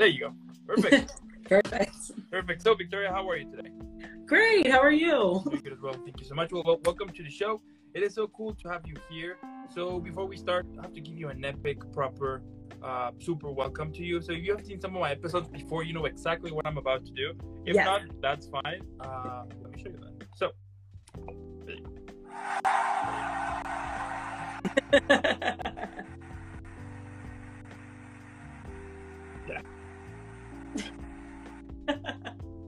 There you go. Perfect. Perfect. Perfect. So, Victoria, how are you today? Great. How are you? Doing good as well. Thank you so much. Well, welcome to the show. It is so cool to have you here. So, before we start, I have to give you an epic, proper, super welcome to you. So, you have seen some of my episodes before. You know exactly what I'm about to do. If not, that's fine. Let me show you that. So, yeah.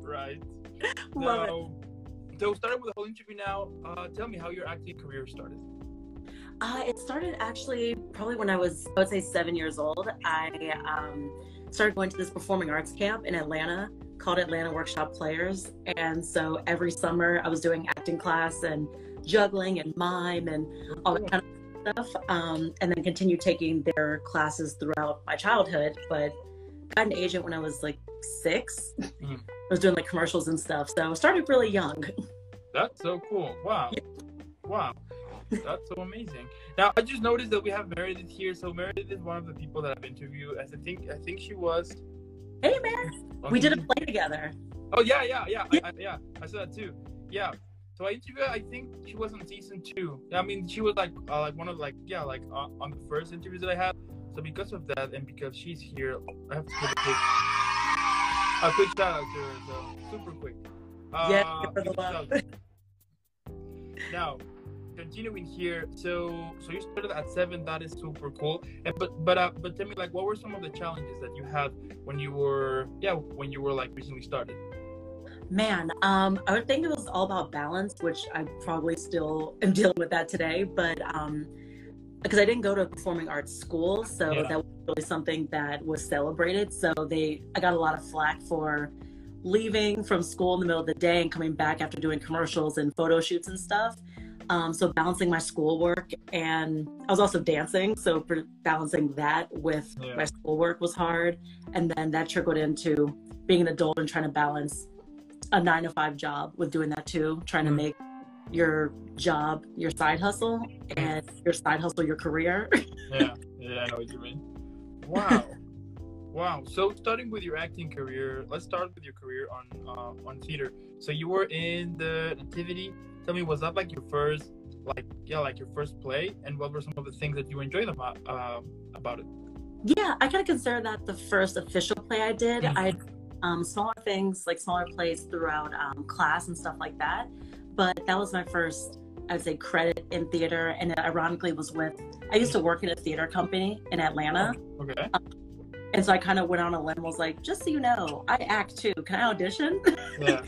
Right. Love it. So starting with the whole interview now, tell me how your acting career started. It started actually probably when I would say 7 years old. I started going to this performing arts camp in Atlanta called Atlanta Workshop Players. And so every summer I was doing acting class and juggling and mime and all that kind of stuff. And then continued taking their classes throughout my childhood. But got an agent when I was like 6. I was doing like commercials and stuff. So I started really young. That's so cool. Wow. Yeah. Wow. That's so amazing. Now, I just noticed that we have Meredith here. So Meredith is one of the people that I've interviewed. I think she was... Hey, Meredith. We did a play together. Oh, yeah. I saw that too. Yeah. So I interviewed her. I think she was on season 2. I mean, she was like one of on the first interviews that I had. So because of that and because she's here, I have to give a quick shout out to her. So super quick. For the love. Now, continuing here. So you started at 7. That is super cool. And but tell me, like, what were some of the challenges that you had when you were like recently started? Man, I would think it was all about balance, which I probably still am dealing with that today. But because I didn't go to a performing arts school, so that was really something that was celebrated. So I got a lot of flack for leaving from school in the middle of the day and coming back after doing commercials and photo shoots and stuff. So balancing my schoolwork, and I was also dancing, so balancing that with my schoolwork was hard. And then that trickled into being an adult and trying to balance a 9-to-5 job with doing that too, trying to make your job your side hustle and your side hustle your career. yeah, I know what you mean. Wow. So starting with your acting career, let's start with your career on theater. So you were in the Nativity. Tell me, was that like your first your first play, and what were some of the things that you enjoyed about it? Yeah, I kind of consider that the first official play I did. I smaller things, like smaller plays throughout class and stuff like that. But that was my first, I'd say, credit in theater. And it ironically was I used to work in a theater company in Atlanta. Oh, okay. And so I kind of went on a limb, was like, just so you know, I act too. Can I audition? Yeah.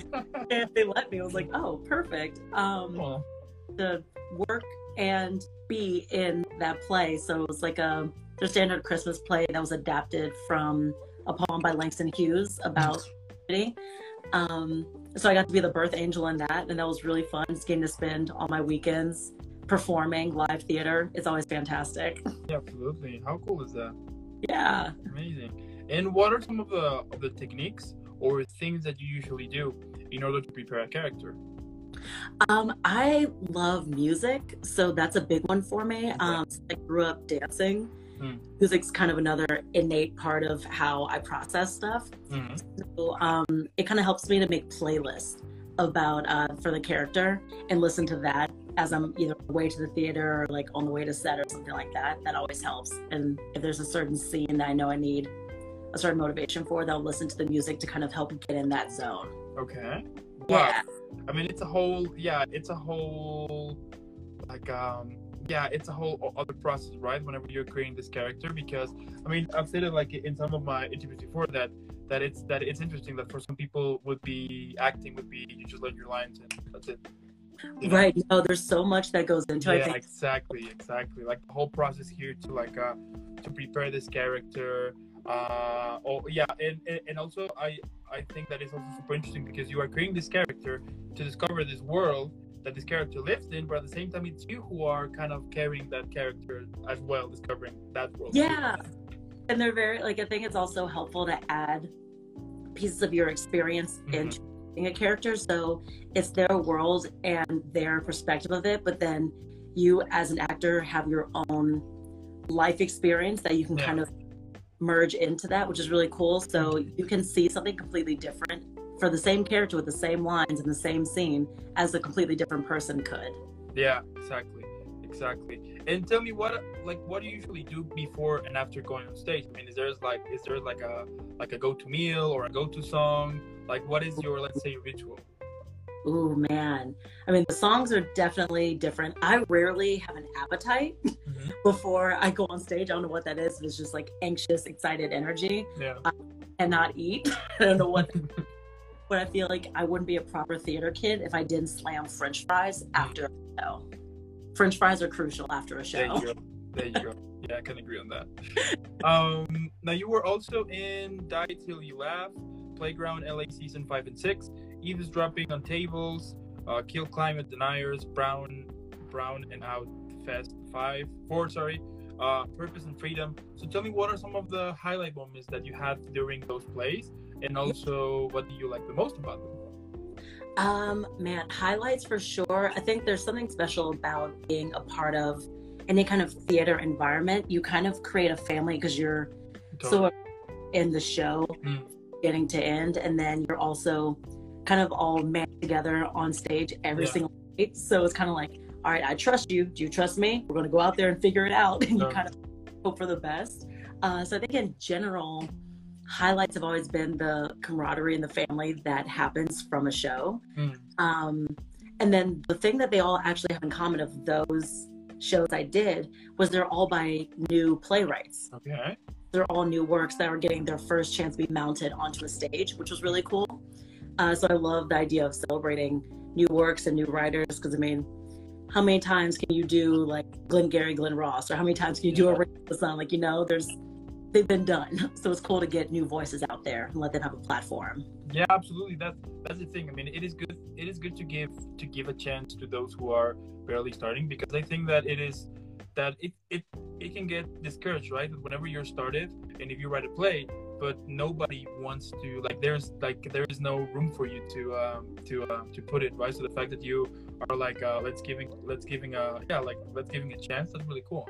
And they let me. I was like, oh, perfect. To work and be in that play. So it was like their standard Christmas play that was adapted from a poem by Langston Hughes about city. So I got to be the birth angel in that, and that was really fun. Just getting to spend all my weekends performing live theater. It's always fantastic. Yeah, absolutely. How cool is that? Yeah. Amazing. And what are some of the techniques or things that you usually do in order to prepare a character? I love music, so that's a big one for me. I grew up dancing. Music's kind of another innate part of how I process stuff. So it kind of helps me to make playlists about for the character and listen to that as I'm either on the way to the theater or like on the way to set or something like that. That always helps. And if there's a certain scene that I know I need a certain motivation for, they'll listen to the music to kind of help get in that zone. Okay. Wow. Yeah. I mean, it's a whole other process, right? Whenever you're creating this character, because I mean, I've said it like in some of my interviews before that it's interesting that for some people you just learn your lines and that's it. You know? Right. No, there's so much that goes into it. Yeah, exactly. Like the whole process here to prepare this character. And also I think that is also super interesting because you are creating this character to discover this world that this character lives in, but at the same time it's you who are kind of carrying that character as well, discovering that world. Yeah. And they're very, like, I think it's also helpful to add pieces of your experience into a character, so it's their world and their perspective of it, but then you as an actor have your own life experience that you can kind of merge into that, which is really cool. So you can see something completely different for the same character with the same lines in the same scene as a completely different person could. Yeah, exactly. And tell me what do you usually do before and after going on stage? I mean, is there like a go-to meal or a go-to song? Like, what is your, let's say, ritual? Ooh, man. I mean, the songs are definitely different. I rarely have an appetite before I go on stage. I don't know what that is. It's just like anxious, excited energy. Yeah. And not eat. I don't know what. But I feel like I wouldn't be a proper theater kid if I didn't slam French fries after a show. French fries are crucial after a show. There you go. Yeah, I can agree on that. Now you were also in Die Till You Laugh, Playground LA season 5 and 6, Eavesdropping on Tables, Kill Climate Deniers, Brown and Out Fest 4, Purpose and Freedom. So tell me, what are some of the highlight moments that you had during those plays, and also what do you like the most about them? Man, highlights for sure. I think there's something special about being a part of any kind of theater environment. You kind of create a family because you're so in the show, beginning to end, and then you're also kind of all man together on stage every single night. So it's kind of like, all right, I trust you. Do you trust me? We're going to go out there and figure it out. And you kind of hope for the best. So I think in general, highlights have always been the camaraderie and the family that happens from a show. And then the thing that they all actually have in common of those shows I did was they're all by new playwrights. Okay. They're all new works that are getting their first chance to be mounted onto a stage, which was really cool. So I love the idea of celebrating new works and new writers, because I mean, how many times can you do like Glengarry Glen Ross, or how many times can you do a Rain in the Sun? Like, they've been done. So it's cool to get new voices out there and let them have a platform. Yeah, absolutely. That's the thing. I mean, it is good to give a chance to those who are barely starting, because I think that it can get discouraged, right? Whenever you're started, and if you write a play, but nobody wants to, there is no room for you to put it, right? So the fact that you are let's giving a chance, that's really cool.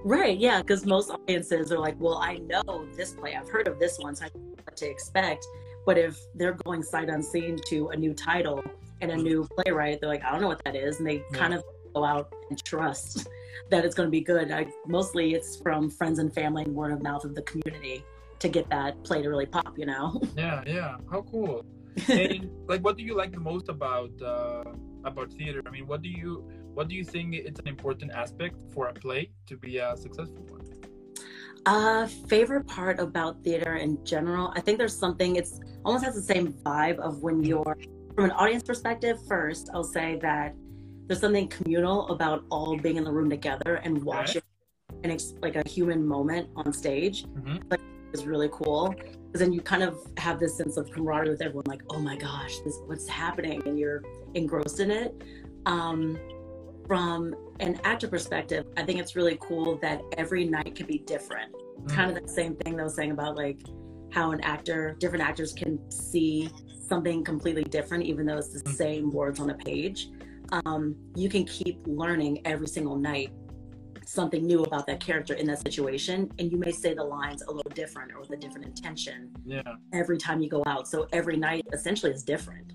Right, yeah, because most audiences are like, well, I know this play, I've heard of this one, so I know what to expect. But if they're going sight unseen to a new title and a new playwright, they're like, I don't know what that is. And they kind of go out and trust that it's going to be good. Mostly it's from friends and family and word of mouth of the community to get that play to really pop, Yeah. How cool. And what do you like the most about theater? I mean, what do you think it's an important aspect for a play to be a successful one? Favorite part about theater in general, I think there's something, it's almost has the same vibe of when you're, from an audience perspective, first, I'll say that there's something communal about all being in the room together and watching like a human moment on stage. Is really cool, because then you kind of have this sense of camaraderie with everyone, like, oh my gosh, what's happening, and you're engrossed in it. From an actor perspective, I think it's really cool that every night can be different. Kind of the same thing that I was saying about like how different actors can see something completely different, even though it's the same words on a page. You can keep learning every single night something new about that character in that situation, and you may say the lines a little different or with a different intention every time you go out. So every night essentially is different.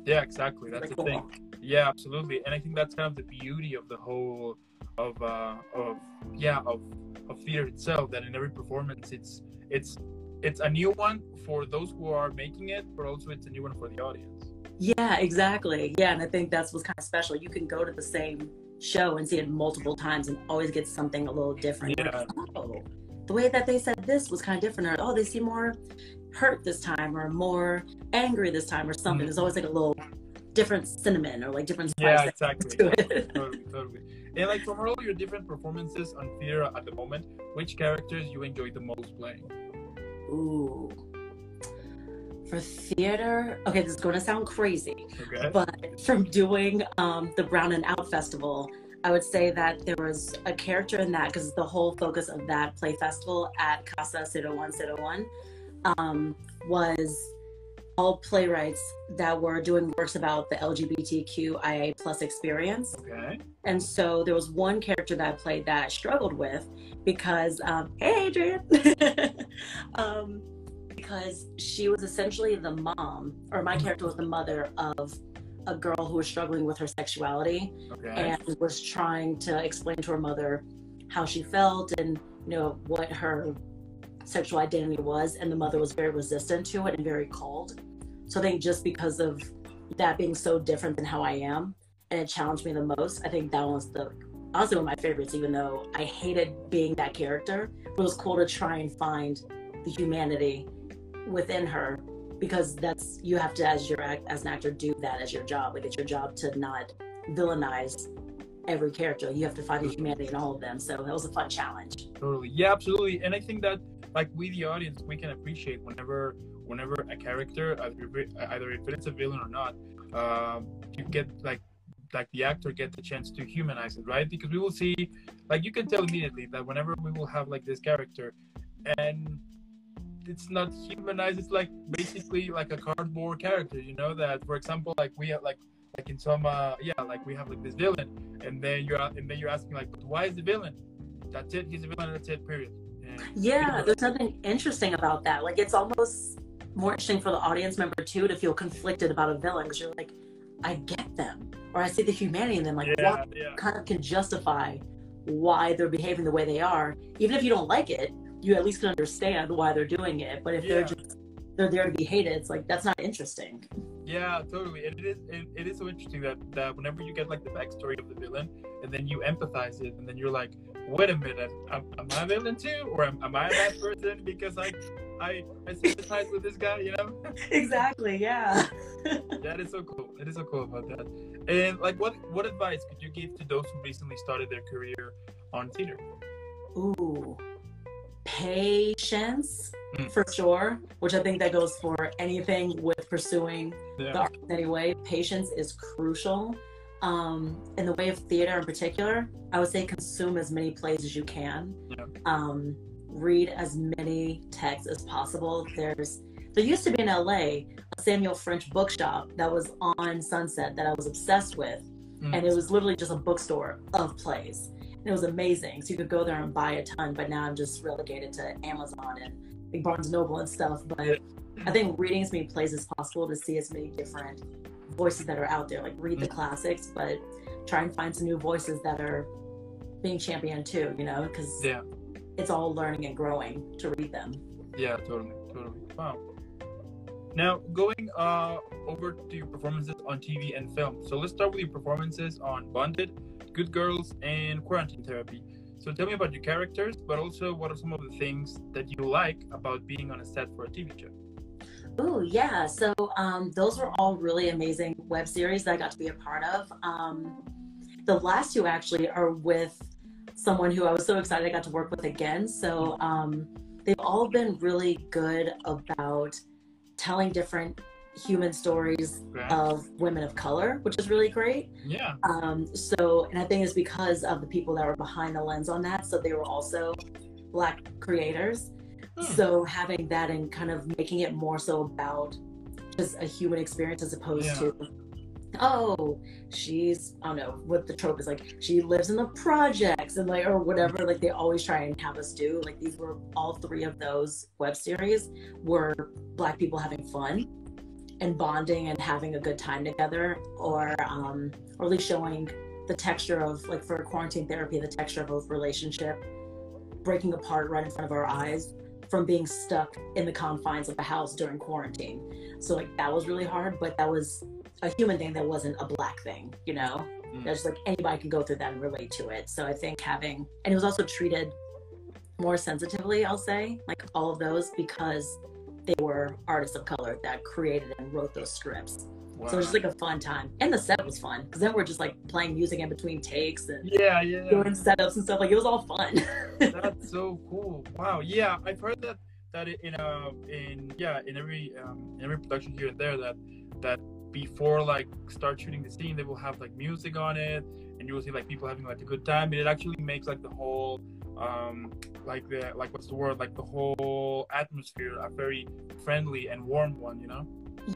Yeah, exactly. That's the thing. Yeah, absolutely. And I think that's kind of the beauty of the whole of theater itself, that in every performance it's a new one for those who are making it, but also it's a new one for the audience. Yeah, exactly. Yeah, and I think that's what's kind of special. You can go to the same show and see it multiple times and always get something a little different. Yeah. Like, oh, the way that they said this was kind of different, or they seem more hurt this time, or more angry this time, or something. There's always like a little different cinnamon or like different spice. Yeah, exactly. To it. Totally. And from all your different performances on theater at the moment, which characters you enjoy the most playing? Ooh. For theater, okay, this is going to sound crazy, but from doing the Brown and Out Festival, I would say that there was a character in that, because the whole focus of that play festival at Casa 0101 was all playwrights that were doing works about the LGBTQIA plus experience. Okay. And so there was one character that I played that I struggled with because, hey, Adrian, because she was essentially the mom, or my character was the mother of a girl who was struggling with her sexuality, Okay. and was trying to explain to her mother how she felt and, you know, what her sexual identity was. And the mother was very resistant to it and very cold. So I think just because of that being so different than how I am, and it challenged me the most, I think that was honestly one of my favorites, even though I hated being that character. But it was cool to try and find the humanity within her, because you have to, as an actor, do that as your job. Like, it's your job to not villainize every character. You have to find the humanity in all of them. So that was a fun challenge. Totally. Yeah, absolutely. And I think that, like, we, the audience, we can appreciate whenever a character, either if it's a villain or not, you get like the actor gets the chance to humanize it, right? Because we will see, like, you can tell immediately that whenever we will have like this character and it's not humanized, it's like basically like a cardboard character, you know, that, for example, like we have like in some like we have like this villain, and then you're asking, like, but why is the villain? That's it, he's a villain, that's it, period. And yeah, there's nothing interesting about that. Like, it's almost more interesting for the audience member too to feel conflicted about a villain, because you're like, I get them, or I see the humanity in them, like, what kind of can justify why they're behaving the way they are. Even if you don't like it, you at least can understand why they're doing it. But if they're there to be hated, it's like, that's not interesting. Yeah, totally. And it is so interesting that whenever you get like the backstory of the villain, and then you empathize it, and then you're like, wait a minute, am I a villain too, or am I a bad person because I sympathize with this guy, you know? Exactly. Yeah. That is so cool. It is so cool about that. And like, what advice could you give to those who recently started their career on theater? Ooh, patience, for sure, which I think that goes for anything with pursuing the arts anyway. Patience is crucial. In the way of theater in particular, I would say consume as many plays as you can. Read as many texts as possible. There used to be in LA a Samuel French bookshop that was on Sunset that I was obsessed with, and it was literally just a bookstore of plays. And it was amazing. So you could go there and buy a ton, but now I'm just relegated to Amazon and like Barnes & Noble and stuff. But I think reading as many plays as possible to see as many different voices that are out there. Like, read the classics, but try and find some new voices that are being championed too, you know, because it's all learning and growing to read them. Yeah, totally. Wow. Now, going over to your performances on TV and film. So let's start with your performances on Bonded, Good Girls, and Quarantine Therapy. So tell me about your characters, but also what are some of the things that you like about being on a set for a TV show? Oh, yeah. So those were all really amazing web series that I got to be a part of. The last two actually are with someone who I was so excited I got to work with again. So they've all been really good about telling different human stories of women of color, which is really great. Yeah. And I think it's because of the people that were behind the lens on that. So they were also Black creators. So having that and kind of making it more so about just a human experience as opposed to, oh, she's, I don't know what the trope is, like, she lives in the projects and like, or whatever, like they always try and have us do. Like, these were all three of those web series were Black people having fun and bonding and having a good time together, or at least showing the texture of, like, for Quarantine Therapy, the texture of a relationship breaking apart right in front of our eyes from being stuck in the confines of the house during quarantine. So like, that was really hard, but that was a human thing, that wasn't a Black thing, you know? There's like, anybody can go through that and relate to it. So I think and it was also treated more sensitively, I'll say, like all of those, because they were artists of color that created and wrote those scripts. Wow. So it was just like a fun time. And the set was fun, because then we're just like playing music in between takes and doing setups and stuff. Like, it was all fun. That's so cool. Wow. Yeah, I've heard that in every production here and there that before like start shooting the scene, they will have like music on it, and you will see like people having like a good time, and it actually makes like the whole the whole atmosphere a very friendly and warm one, you know?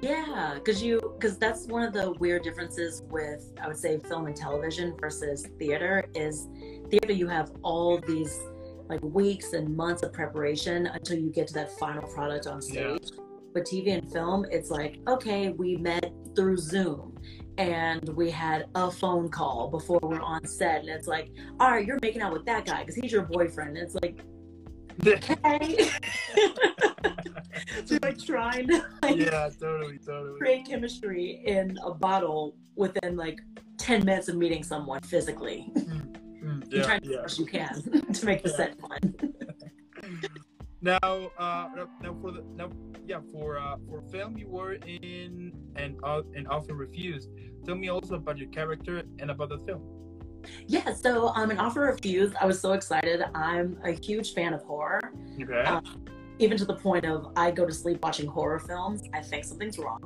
Yeah, because that's one of the weird differences with, I would say, film and television versus theater. Is theater, you have all these like weeks and months of preparation until you get to that final product on Yeah. stage. But TV and film, it's like, okay, we met through Zoom and we had a phone call before we're on set, and it's like, all right, you're making out with that guy because he's your boyfriend. And it's like, okay. So like trying to like Yeah, totally, totally. create chemistry in a bottle within like 10 minutes of meeting someone physically. You're Yeah, trying to do yeah. what you can to make the set fun. Now, now for the now, yeah, for film, you were in and often refused. Tell me also about your character and about the film. Yeah, so an offer refused. I was so excited. I'm a huge fan of horror. Okay. Even to the point of I go to sleep watching horror films. I think something's wrong.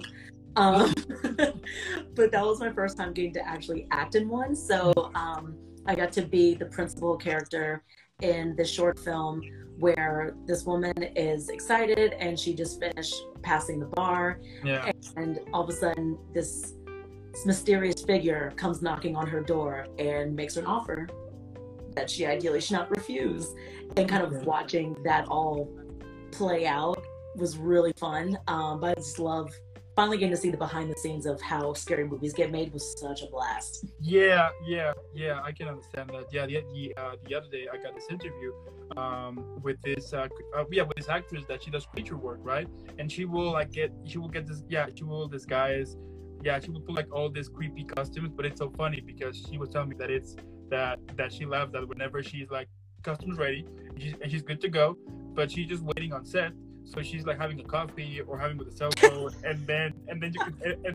Um, but that was my first time getting to actually act in one. So I got to be the principal character in this short film where this woman is excited and she just finished passing the bar. Yeah. And all of a sudden, this mysterious figure comes knocking on her door and makes her an offer that she ideally should not refuse. And kind of watching that all play out was really fun. But I just love finally getting to see the behind the scenes of how scary movies get made. Was such a blast. Yeah, I can understand that. Yeah, the other day I got this interview with this with this actress that she does creature work, right? And she will get this, she will disguise, she will put like all these creepy costumes, but it's so funny because she was telling me that it's that she laughs that whenever she's like costumes ready and she's good to go, but she's just waiting on set. So she's like having a coffee or having with a cell phone, and then and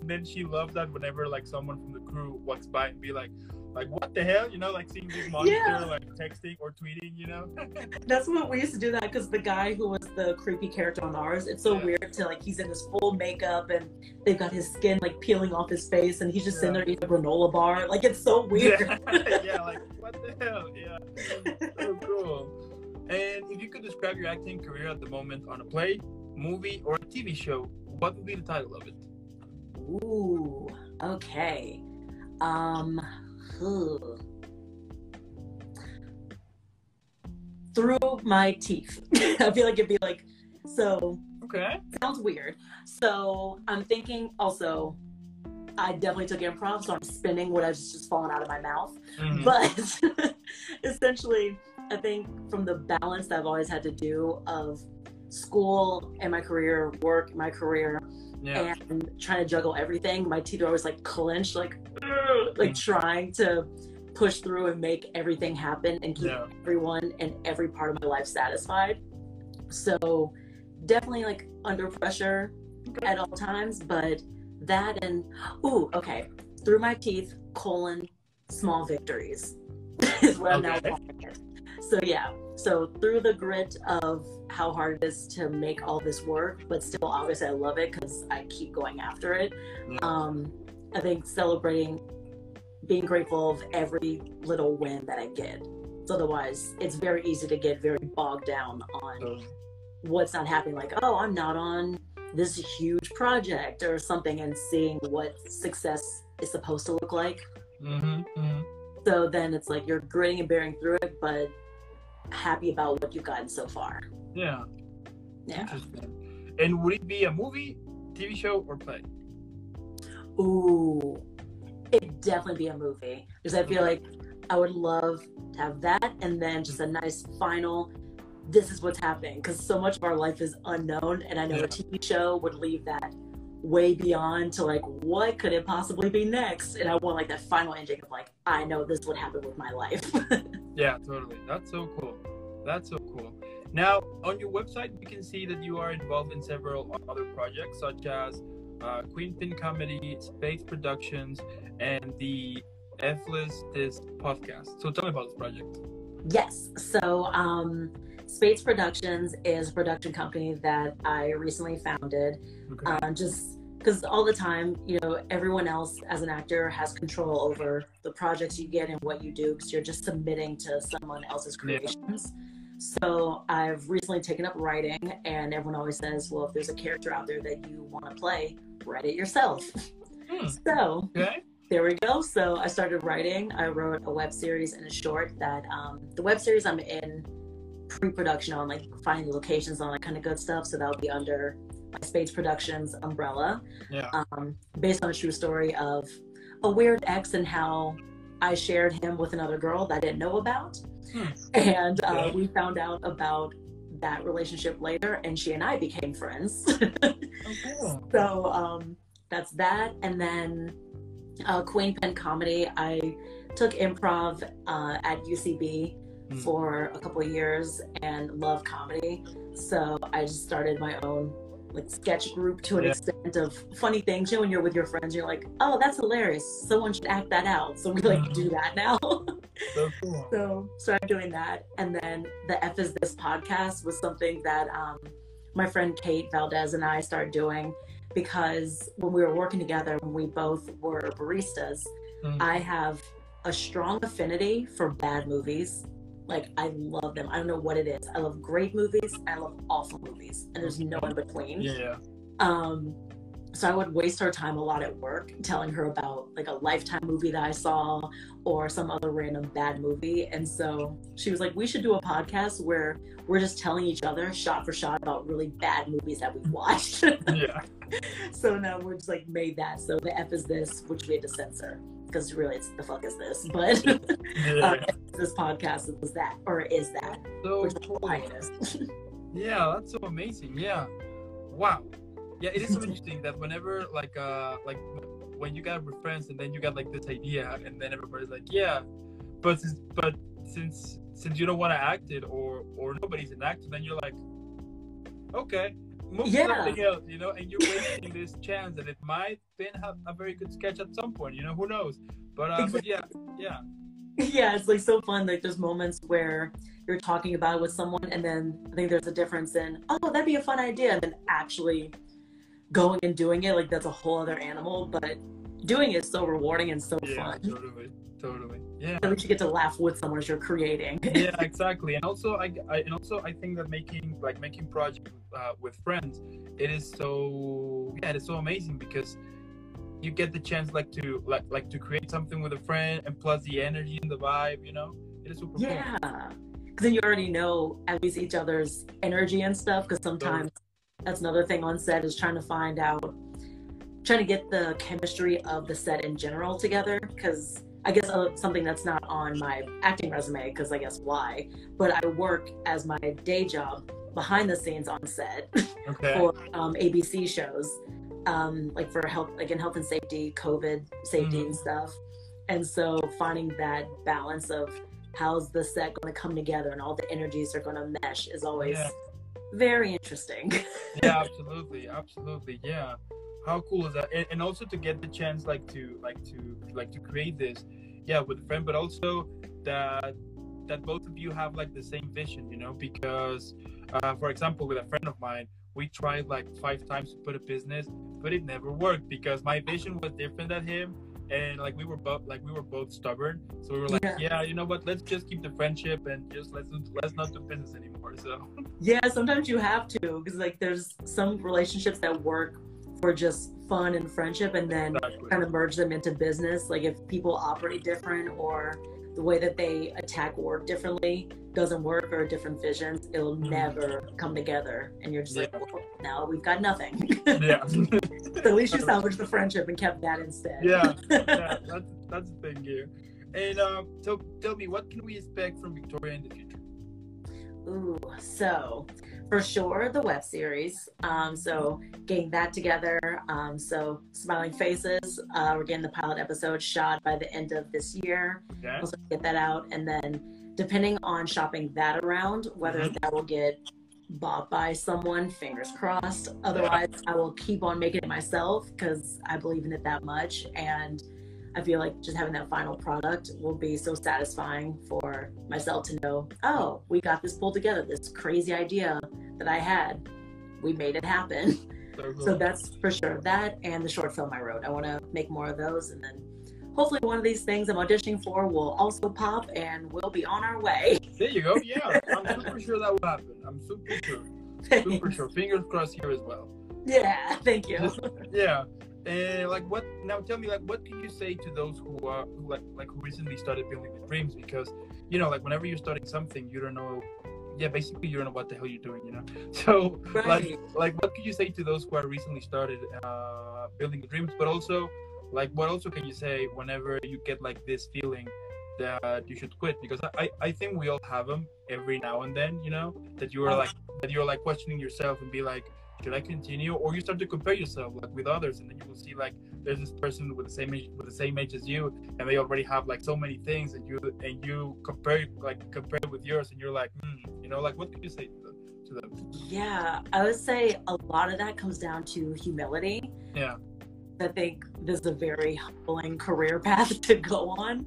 then she loves that whenever like someone from the crew walks by and be like what the hell, like seeing this monster like texting or tweeting, That's what we used to do that because the guy who was the creepy character on ours, it's so weird to like he's in his full makeup and they've got his skin like peeling off his face and he's just sitting there eating a granola bar. Like it's so weird. Like what the hell? Yeah, so cool. And if you could describe your acting career at the moment on a play, movie, or a TV show, what would be the title of it? Ooh, okay. Through my teeth. I feel like it'd be like, so. Okay. Sounds weird. So I'm thinking also, I definitely took improv, so I'm spinning what has just fallen out of my mouth. Mm-hmm. But essentially, I think from the balance that I've always had to do of school and my career, work, my career, and trying to juggle everything, my teeth are always like clenched, like trying to push through and make everything happen and keep everyone and every part of my life satisfied. So definitely like under pressure at all times, but that and through my teeth, small victories is what I'm now calling it. So through the grit of how hard it is to make all this work, but still obviously I love it because I keep going after it. I think celebrating, being grateful of every little win that I get. So otherwise it's very easy to get very bogged down on what's not happening, like, oh, I'm not on this huge project or something, and seeing what success is supposed to look like. So then it's like you're gritting and bearing through it, but happy about what you've gotten so far. Yeah. Interesting. And would it be a movie, TV show, or play? Ooh, it'd definitely be a movie, because I feel like I would love to have that and then just a nice final, this is what's happening, because so much of our life is unknown, and I know a TV show would leave that way beyond to like, what could it possibly be next? And I want like that final ending of like, I know this would happen with my life. Yeah, totally. That's so cool. Now, on your website, we can see that you are involved in several other projects, such as Queen Pin Comedy, Space Productions, and the F-List podcast. So tell me about this project. Yes. So Space Productions is a production company that I recently founded. Just because all the time, everyone else as an actor has control over the projects you get and what you do, because you're just submitting to someone else's creations. So I've recently taken up writing, and everyone always says, well, if there's a character out there that you want to play, write it yourself. So Okay. there we go. So I started writing. I wrote a web series and a short that the web series I'm in pre-production on, like finding the locations on, like kind of good stuff. So that would be under my Spades Productions umbrella. Yeah. Based on a true story of a weird ex and how I shared him with another girl that I didn't know about. And we found out about that relationship later, and she and I became friends. Oh, cool. So that's that. And then Queen Pen Comedy, I took improv at UCB for a couple of years and love comedy. So I just started my own like sketch group to an extent of funny things. You know, when you're with your friends, you're like, oh, that's hilarious. Someone should act that out. So we like do that now. So cool. So started doing that. And then the F Is This podcast was something that my friend Kate Valdez and I started doing, because when we were working together, when we both were baristas, I have a strong affinity for bad movies. Like, I love them. I don't know what it is. I love great movies. I love awful movies. And there's no in between. Yeah. So I would waste her time a lot at work telling her about like a Lifetime movie that I saw or some other random bad movie. And so she was like, we should do a podcast where we're just telling each other shot for shot about really bad movies that we've watched. Yeah. So now we're just like made that. So the F Is This, which we had to censor, because really it's the fuck is this, but this podcast was that, or is that, So which cool. is Yeah, that's so amazing. Yeah. Wow. Yeah, it is so interesting that whenever like when you got with friends and then you got like this idea and then everybody's like, yeah, but since you don't want to act it or nobody's an actor, then you're like, okay, move to something else, you know, and you're wasting this chance that it might then have a very good sketch at some point, you know, who knows? But yeah. Yeah, it's like so fun. Like there's moments where you're talking about it with someone and then I think there's a difference in, oh, that'd be a fun idea, and then actually going and doing it, like that's a whole other animal, but doing it is so rewarding and so fun. Totally. Yeah. At least you get to laugh with someone as you're creating. Yeah, exactly. And also I think that making projects with friends, it is so amazing because you get the chance like to create something with a friend, and plus the energy and the vibe, you know, it is super cool. Yeah, because then you already know at least each other's energy and stuff, because sometimes that's another thing on set, is trying to get the chemistry of the set in general together, because I guess something that's not on my acting resume, because I guess why, but I work as my day job behind the scenes on set for ABC shows, like for health, like in health and safety, COVID safety and stuff. And so finding that balance of how's the set going to come together and all the energies are going to mesh is always very interesting. Yeah, absolutely. Yeah, how cool is that? And also to get the chance to create this, with a friend, but also that both of you have like the same vision, you know, because for example, with a friend of mine, we tried like 5 times to put a business, but it never worked because my vision was different than him, and like we were both stubborn. So we were like, yeah, you know what? Let's just keep the friendship and just let's not do business anymore. So yeah, sometimes you have to, because like there's some relationships that work for just fun and friendship, and then kind of merge them into business. Like if people operate different or the way that they attack work differently doesn't work, or different visions, it'll never come together, and you're just like, well, now we've got nothing. Yeah. So at least you salvaged the friendship and kept that instead. Yeah, that's the thing here. And so tell me, what can we expect from Victoria in the future? Ooh, so for sure the web series. So getting that together. So Smiling Faces, we're getting the pilot episode shot by the end of this year. Okay. Also get that out, and then depending on shopping that around, whether that will get bought by someone, fingers crossed. Otherwise, I will keep on making it myself because I believe in it that much, and I feel like just having that final product will be so satisfying for myself to know, oh, we got this pulled together, this crazy idea that I had, we made it happen. So that's for sure. That and the short film I wrote. I want to make more of those, and then hopefully one of these things I'm auditioning for will also pop, and we'll be on our way. There you go. Yeah, I'm super sure that will happen. I'm super sure. Super sure. Fingers crossed here as well. Yeah, thank you. Yeah. And like, what now? Tell me, like, what can you say to those who recently started building the dreams? Because like, whenever you're starting something, you don't know. Yeah, basically, you don't know what the hell you're doing. So Right. like, what can you say to those who are recently started building the dreams? But also, like, what also can you say whenever you get like this feeling that you should quit? Because I think we all have them every now and then. That you are like questioning yourself and be like, should I continue? Or you start to compare yourself like with others, and then you will see like there's this person with the same age as you, and they already have like so many things, and you compare with yours, and you're like, like, what could you say to them? Yeah, I would say a lot of that comes down to humility. Yeah. I think this is a very humbling career path to go on,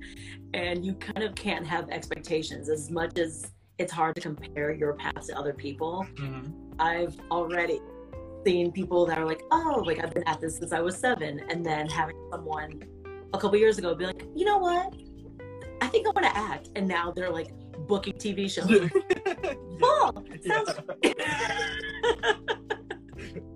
and you kind of can't have expectations. As much as it's hard to compare your path to other people, I've already seen people that are like, oh, like I've been at this since I was 7, and then having someone a couple years ago be like, you know what, I think I want to act, and now they're like booking TV shows. Oh, sounds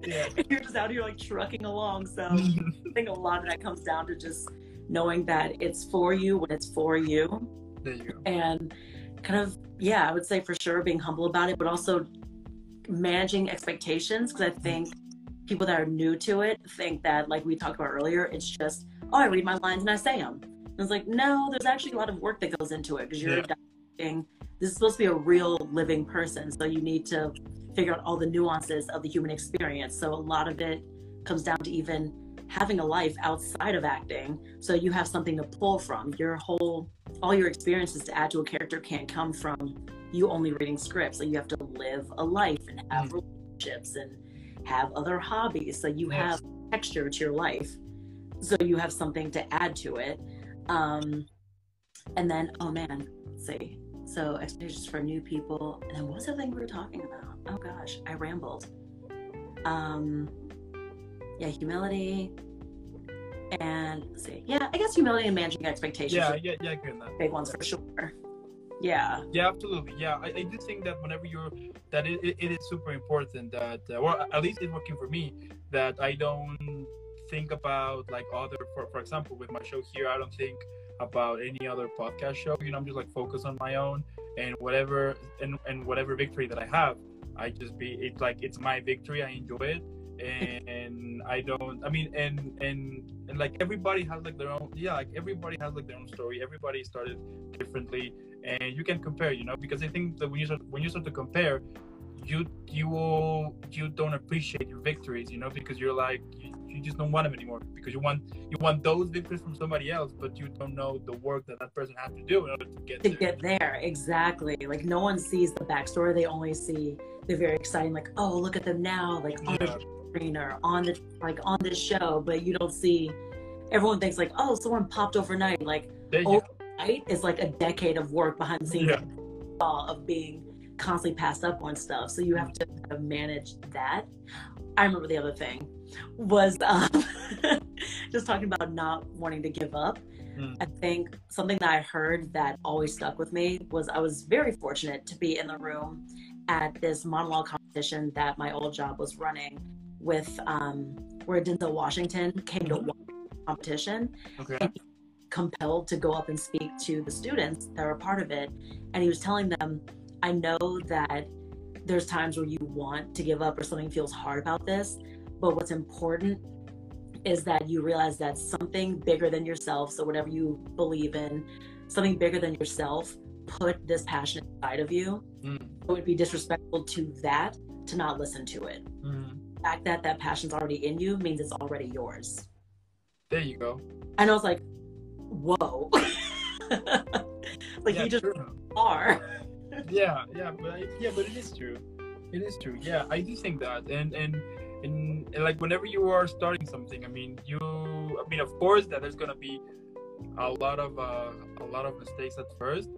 yeah. You're just out here like trucking along. So I think a lot of that comes down to just knowing that it's for you when it's for you. There you go. And kind of, I would say for sure being humble about it, but also managing expectations, because I think people that are new to it think that, like we talked about earlier, it's just, oh, I read my lines and I say them. And it's like, no, there's actually a lot of work that goes into it, because you're adapting. This is supposed to be a real living person, so you need to figure out all the nuances of the human experience. So a lot of it comes down to even having a life outside of acting, so you have something to pull from. All your experiences to add to a character can't come from you only reading scripts. So you have to live a life and have relationships and have other hobbies. So you have texture to your life. So you have something to add to it. And then, oh man, let's see. So expectations for new people. And then what was the thing we were talking about? Oh gosh, I rambled. Humility. And let's see. Yeah, I guess humility and managing expectations. Yeah, I get that. Big ones for sure. Yeah. Yeah, absolutely. Yeah, I do think that whenever it is super important that, or at least it's working for me, that I don't think about like other, for example, with my show here, I don't think about any other podcast show. I'm just like focused on my own, and whatever victory that I have, it's my victory. I enjoy it. And I don't, I mean, and like everybody has like their own, everybody has like their own story. Everybody started differently, and you can compare, because I think that when you start to compare, you don't appreciate your victories, because you're like, you just don't want them anymore, because you want those victories from somebody else, but you don't know the work that person has to do in order to get there. Exactly. Like no one sees the backstory. They only see the very exciting, like, oh, look at them now, like on the screen or on this show, but you don't see. Everyone thinks like, oh, someone popped overnight. Like overnight is like a decade of work behind the scenes of being constantly passed up on stuff. So you have to kind of manage that. I remember the other thing was just talking about not wanting to give up. I think something that I heard that always stuck with me was I was very fortunate to be in the room at this monologue competition that my old job was running with, where Denzel Washington came to one competition. Okay. And he was compelled to go up and speak to the students that were a part of it. And he was telling them, I know that there's times where you want to give up or something feels hard about this, but what's important is that you realize that something bigger than yourself, so whatever you believe in, something bigger than yourself put this passion inside of you. It would be disrespectful to that to not listen to it. The fact that that passion's already in you means it's already yours. There you go. And I was like, whoa. Like you just are. But it is true. It is true. Yeah, I do think that, and like whenever you are starting something, I mean, of course that there's gonna be a lot of mistakes at first,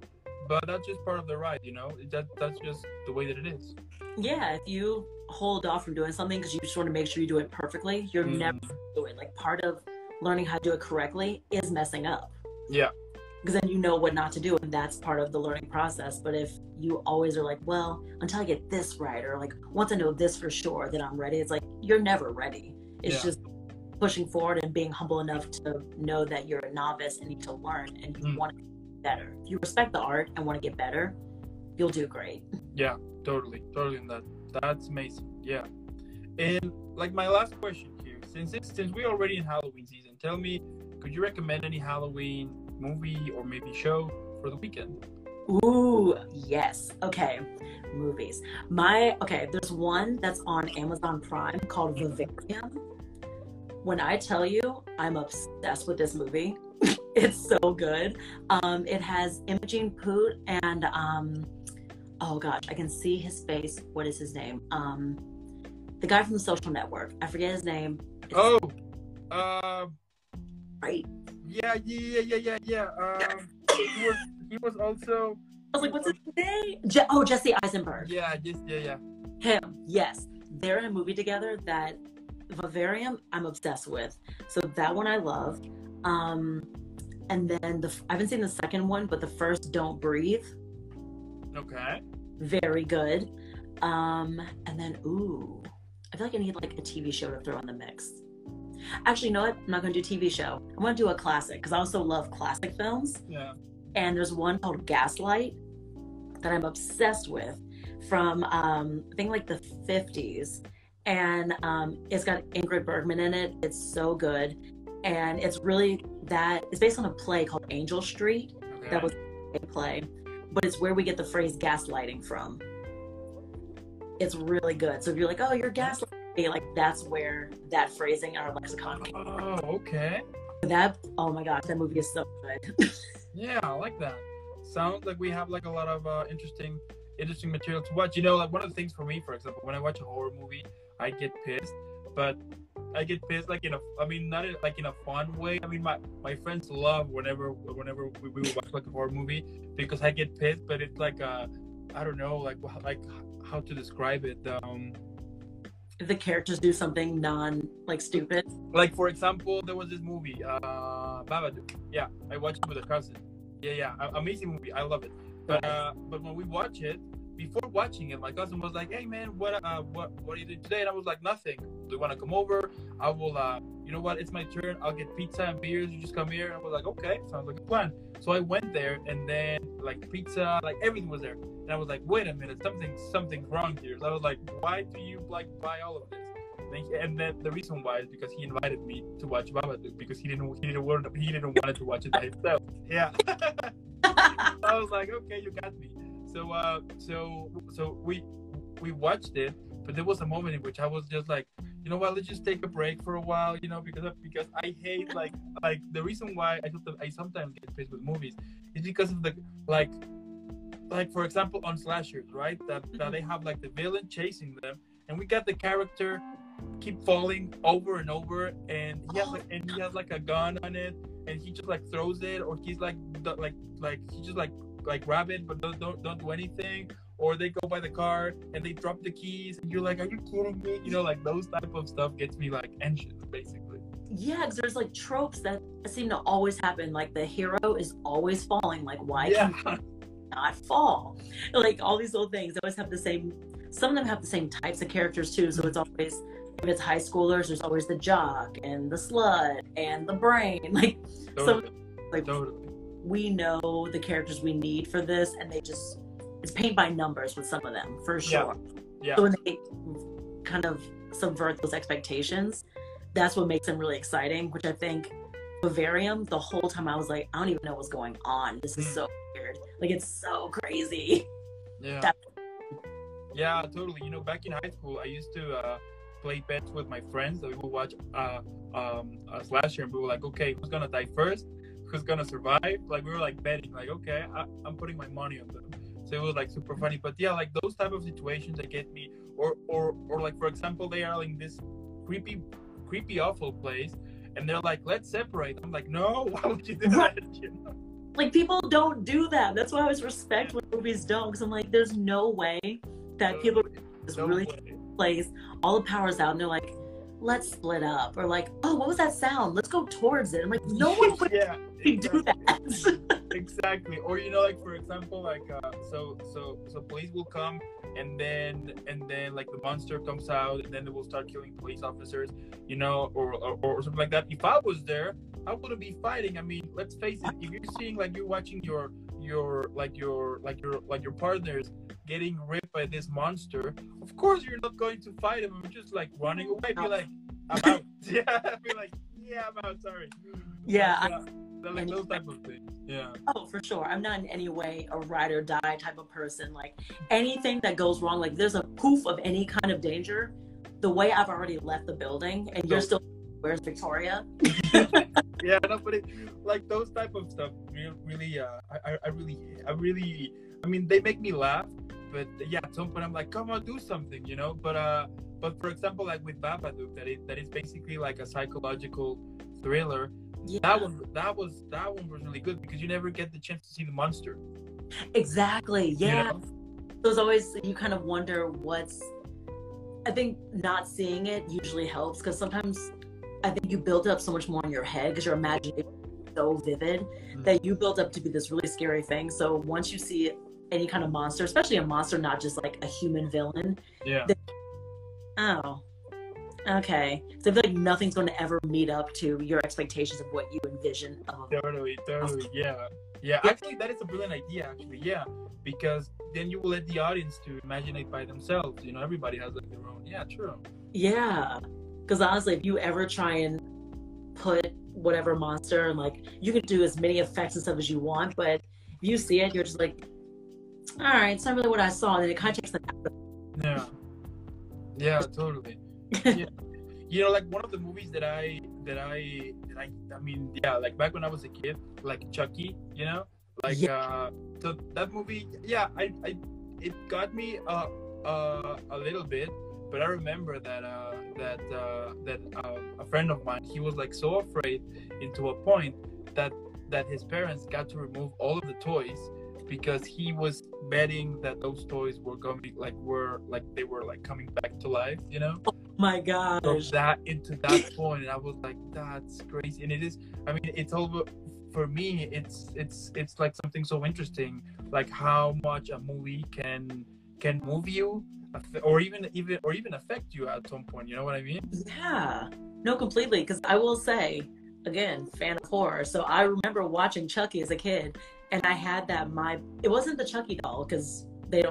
but that's just part of the ride, that's just the way that it is. Yeah, if you hold off from doing something because you just want to make sure you do it perfectly, you're never doing it. Like part of learning how to do it correctly is messing up. Yeah. Because then you know what not to do, and that's part of the learning process. But if you always are like, well, until I get this right, or like once I know this for sure, then I'm ready. It's like you're never ready. It's Yeah. just pushing forward and being humble enough to know that you're a novice and need to learn and you want to get better. If you respect the art and want to get better, you'll do great. Yeah, totally in that. That's amazing. Yeah. And like my last question here, since we're already in Halloween season, tell me, could you recommend any Halloween movie or maybe show for the weekend? Ooh, yes. Okay. Movies. There's one that's on Amazon Prime called Vivarium. When I tell you, I'm obsessed with this movie. It's so good. It has Imogen Poots and oh gosh, I can see his face. What is his name? The guy from The Social Network. I forget his name. Right. Yeah. He was also. I was like, what's his name? Jesse Eisenberg. Yeah. Yeah. Him. Yes, they're in a movie together that Vivarium I'm obsessed with. So that one I love. And then I haven't seen the second one, but the first, Don't Breathe. Okay. Very good. And then I feel like I need like a TV show to throw in the mix. Actually, you know what? I'm not going to do TV show. I'm going to do a classic because I also love classic films. Yeah. And there's one called Gaslight that I'm obsessed with from I think like the 50s. And it's got Ingrid Bergman in it. It's so good. And it's based on a play called Angel Street. Okay. That was a play. But it's where we get the phrase gaslighting from. It's really good. So if you're like, oh, you're gaslighting, like that's where that phrasing in our lexicon came from. Oh, okay. Oh my gosh, that movie is so good. Yeah, I like that. Sounds like we have like a lot of interesting material to watch. You know, like one of the things for me, for example, when I watch a horror movie, I get pissed, but I get pissed like not like in a fun way. I mean, my friends love whenever we watch like a horror movie because I get pissed, but it's like I don't know, like how to describe it. If the characters do something stupid. Like for example, there was this movie, Babadook. Yeah, I watched it with a cousin. Yeah, amazing movie. I love it. But when we watch it, before watching it, my cousin was like, "Hey man, what are you doing today?" And I was like, "Nothing. Do you want to come over? I will. You know what? It's my turn. I'll get pizza and beers. You just come here." And I was like, "Okay, sounds like a plan." So I went there, and then like pizza, like everything was there. And I was like, "Wait a minute, something's wrong here." So I was like, "Why do you like buy all of this?" And then the reason why is because he invited me to watch Babadook because he didn't want to watch it by himself. Yeah. I was like, "Okay, you got me." So we watched it, but there was a moment in which I was just like, you know what, let's just take a break for a while, you know, because I hate like the reason why I sometimes get pissed with movies is because of the like for example on slashers, right? That they have like the villain chasing them, and we got the character keep falling over and over, and he has like a gun on it, and he just like throws it, or he's like he just like grab it but don't do anything, or they go by the car and they drop the keys and you're like, are you kidding me? You know, like those type of stuff gets me like anxious basically. Yeah, because there's like tropes that seem to always happen, like the hero is always falling, like why can he not fall? Like all these little things always have some of them have the same types of characters too, so it's always, if it's high schoolers, there's always the jock and the slut and the brain, like Totally. We know the characters we need for this, and it's paint by numbers with some of them for sure. Yeah. So when they kind of subvert those expectations, that's what makes them really exciting, which I think Vivarium, the whole time I was like, I don't even know what's going on. This is so weird. Like, it's so crazy. Yeah. Yeah, totally. You know, back in high school, I used to play bets with my friends that we would watch a slasher, and we were like, okay, who's gonna die first? Who's gonna survive? Like, we were like betting, like, okay, I'm putting my money on them. So it was like super funny. But yeah, like those type of situations that get me, or like for example, they are in this creepy awful place, and they're like, let's separate. I'm like, no, why would you do that? You know? Like, people don't do that. That's why I always respect when movies don't, because I'm like, there's no way that people just really place all the powers out and they're like, let's split up, or like, oh, what was that sound? Let's go towards it. I'm like, no one would do that. Exactly. Or, you know, like for example, like so police will come and then like the monster comes out, and then they will start killing police officers, you know, or something like that. If I was there, I wouldn't be fighting. I mean, let's face it. If you're seeing, like, you're watching your partners getting ripped by this monster, of course you're not going to fight him. I'm just like running away. Be like, I'm out. Yeah, be like, yeah, I'm out. Sorry. Yeah. Like those type of things. Yeah. Oh, for sure. I'm not in any way a ride or die type of person. Like, anything that goes wrong, like there's a poof of any kind of danger, the way I've already left the building, and you're still, where's Victoria? Yeah, no, but like those type of stuff really, I mean, they make me laugh, but yeah, at some point I'm like, come on, do something, you know. But for example, like with Babadook, that is basically like a psychological thriller. Yeah. That was really good, because you never get the chance to see the monster. Exactly. Yeah. You know? There's always, you kind of wonder I think not seeing it usually helps, because sometimes I think you build up so much more in your head because your imagination is so vivid that you build up to be this really scary thing. So once you see any kind of monster, especially a monster, not just like a human villain. Yeah. Oh, okay. So I feel like nothing's going to ever meet up to your expectations of what you envision. Totally. Yeah. Actually, that is a brilliant idea. Actually, yeah, because then you will let the audience to imagine it by themselves. You know, everybody has like their own. Yeah, true. Yeah. Because honestly, if you ever try and put whatever monster, and like, you can do as many effects and stuff as you want, but if you see it, you're just like, all right, it's not really what I saw, and then it kind of takes the yeah, totally. Yeah. You know, like one of the movies that I mean, yeah, like back when I was a kid, like Chucky, you know, like so that movie, yeah, it got me a little bit. But I remember that a friend of mine, he was like so afraid, into a point that his parents got to remove all of the toys, because he was betting that those toys were coming, they were coming back to life, you know? Oh my gosh. So that point, and I was like, that's crazy. And it is, I mean, it's all, for me, it's like something so interesting, like how much a movie can move you, or even affect you at some point, you know what I mean? Yeah, no, completely. Because I will say, again, fan of horror, so I remember watching Chucky as a kid, and I had that it wasn't the Chucky doll, because they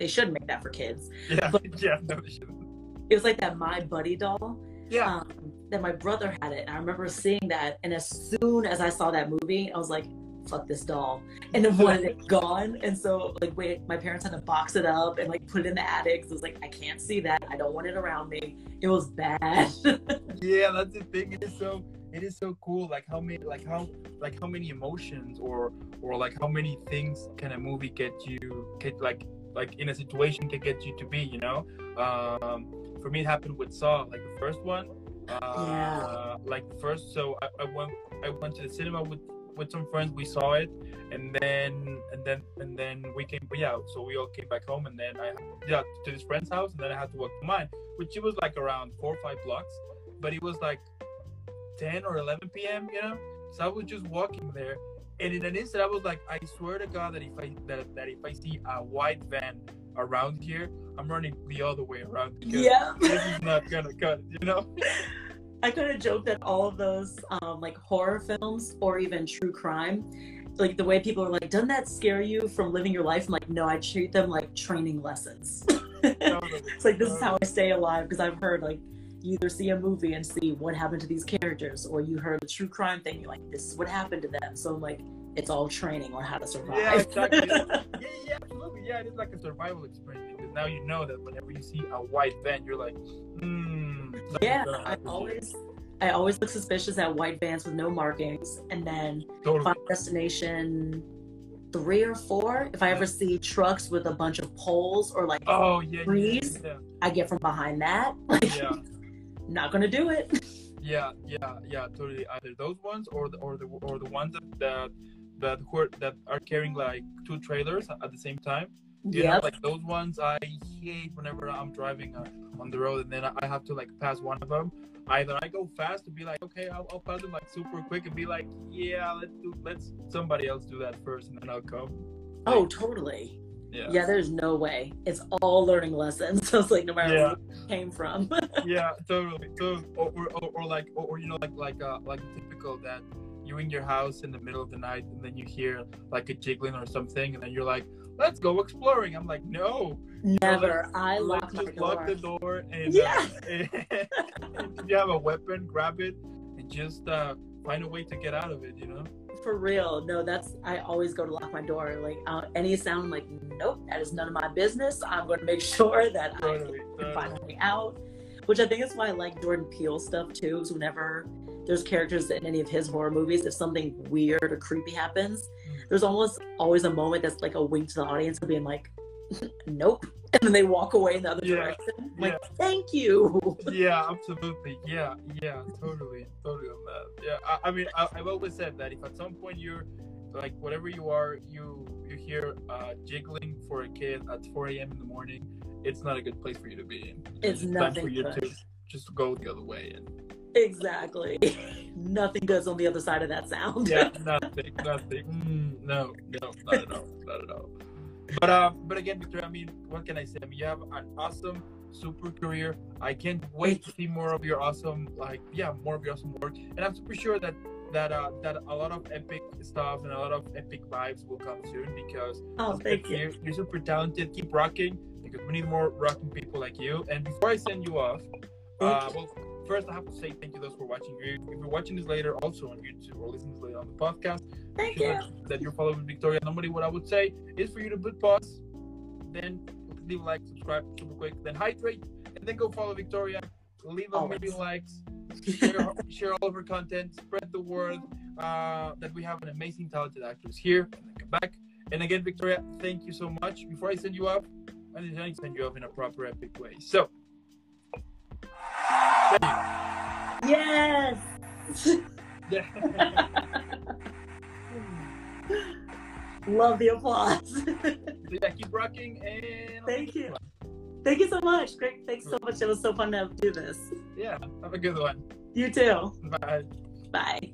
shouldn't make that for kids. Yeah, but yeah, no, they shouldn't. It was like that My Buddy doll. Yeah. That my brother had it, and I remember seeing that, and as soon as I saw that movie, I was like, fuck this doll, and then wanted it gone. And so my parents had to box it up and like put it in the attic. So it was like, I can't see that, I don't want it around me. It was bad. Yeah, that's the thing. It is so cool, like how many emotions or like how many things can a movie get like in a situation can get you to be, you know. For me, it happened with Saw, like the first one. Like the first, so I went to the cinema with some friends. We saw it, and then we came. Yeah, so we all came back home, and then to this friend's house, and then I had to walk to mine, which it was like around 4 or 5 blocks, but it was like 10 or 11 p.m. You know, so I was just walking there, and in an instant, I was like, I swear to God that if I see a white van around here, I'm running the other way around, because this is not gonna cut, you know. I kind of joke that all of those like horror films or even true crime, like the way people are like, doesn't that scare you from living your life? I'm like, no, I treat them like training lessons. It's like, this is how I stay alive, because I've heard, like, you either see a movie and see what happened to these characters, or you heard a true crime thing, you're like, this is what happened to them. So I'm like, it's all training on how to survive. Yeah, exactly. yeah, absolutely. Yeah, it is like a survival experience, because now you know that whenever you see a white van, you're like, yeah, I always look suspicious at white vans with no markings, and then Final Destination 3 or 4, if I ever see trucks with a bunch of poles or like trees, I get from behind that. Like, not gonna do it. Yeah, totally. Either those ones or the ones that are carrying like 2 trailers at the same time. You know, like those ones I hate whenever I'm driving on the road, and then I have to like pass one of them. Either I go fast to be like, okay, I'll pass them like super quick, and be like, yeah, let's somebody else do that first, and then I'll come. Oh, totally. Yeah. Yeah, there's no way. It's all learning lessons. So it's like no matter where it came from. Yeah, totally. Or like, or you know, like a typical that you in your house in the middle of the night and then you hear like a jiggling or something and then you're like, let's go exploring. I'm like, no. Never. I lock my door. Lock the door and, and if you have a weapon, grab it and just find a way to get out of it, you know? For real. No, I always go to lock my door. Like any sound, I'm like, nope, that is none of my business. I'm going to make sure that I can find a way out. Which I think is why I like Jordan Peele stuff too, is whenever there's characters in any of his horror movies, if something weird or creepy happens, there's almost always a moment that's like a wink to the audience of being like, nope. And then they walk away in the other direction. Like, thank you. Yeah, absolutely. Yeah, totally on that. Yeah, I mean, I've always said that if at some point you're like, whatever you are, you hear jiggling for a kid at 4 a.m. in the morning, it's not a good place for you to be in. It's nothing time for you good. to just go the other way. Exactly. Nothing good's on the other side of that sound. Yeah, nothing. No, not at all. But again, Victoria, I mean, what can I say? I mean, you have an awesome, super career. I can't wait to see more of your awesome work. And I'm super sure that a lot of epic stuff and a lot of epic vibes will come soon because thank you. You're super talented. Keep rocking because we need more rocking people like you. And before I send you off, first, I have to say thank you those for watching. If you're watching this later, also on YouTube or listening to this later on the podcast, thank you. That you're following Victoria. Normally, what I would say is for you to put pause, then leave a like, subscribe super quick, then hydrate, and then go follow Victoria. Leave a million likes, share all of her content, spread the word that we have an amazing, talented actress here, and then come back. And again, Victoria, thank you so much. Before I send you off, I need to send you off in a proper, epic way. So. Yes. Love the applause. Yeah, keep rocking and thank you. Thank you so much. Great. Thanks so much. It was so fun to do this. Yeah, have a good one. You too. Bye. Bye.